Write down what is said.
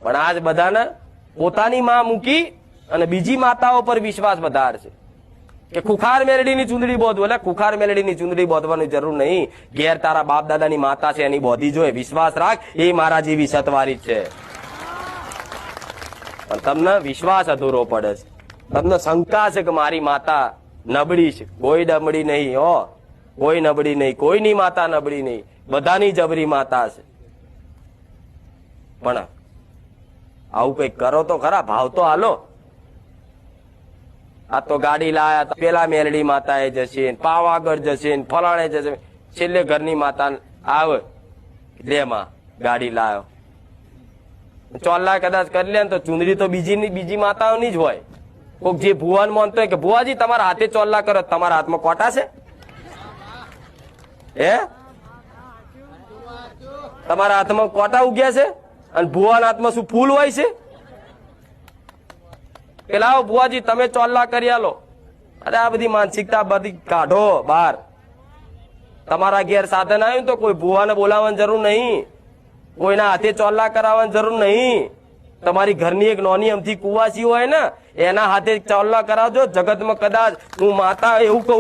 પણ આજ બધાને પોતાની માં મૂકી અને બીજી માતાઓ પર વિશ્વાસ વધારે છે કે ખુખાર મેલડીની ચૂંદડી બોધવું. એટલે ખુખાર મેલડીની ચૂંદડી બોધવાની જરૂર નહીં. ઘેર તારા બાપ દાદાની માતા છે એની બોધી જોઈએ. વિશ્વાસ રાખ, એ મારા જેવી સતવારી છે. પણ તમને વિશ્વાસ અધૂરો પડે છે. તમને શંકા છે કે મારી માતા નબળી છે. કોઈ નબળી નહીં હો, કોઈ નબળી નહીં. કોઈની માતા નબળી નહીં, બધાની જબરી માતા છે. પણ આવું કઈક કરો તો ખરા, ભાવ તો હાલો. આ તો ગાડી લાયા, પેલા મેલડી માતા એ જશે, પાવાગઢ જશે, ફલાણે જશે, છેલ્લે ઘરની માતા આવે લે માં ગાડી લાયો. ચોલ્લા કદાચ કરી લે તો ચુંદડી તો બીજી માતાઓની જ હોય. કોઈક જે ભુવાન માનતો હોય કે ભુવાજી તમારા હાથે ચોલ્લા કરો, તમારા હાથમાં કોટા છે? હે, તમારા હાથમાં કોટા ઉગ્યા છે? અને ભુવાના હાથમાં શું ફૂલ હોય છે? પેલા ભુવાજી તમે ચોલ્લા કરી આલો. અરે આ બધી માનસિકતા બધી કાઢો બહાર. તમારા ઘેર સાધન આવ્યું તો કોઈ ભુવાને બોલાવવાની જરૂર નહીં, કોઈના હાથે ચોલ્લા કરાવવાની જરૂર નહીં. તમારી ઘરની એક નાની અમથી કુવાસી હોય ને એના હાથે ચોલ્લા કરાવજો. જગતમાં કદાચ હું માતા એવું કહું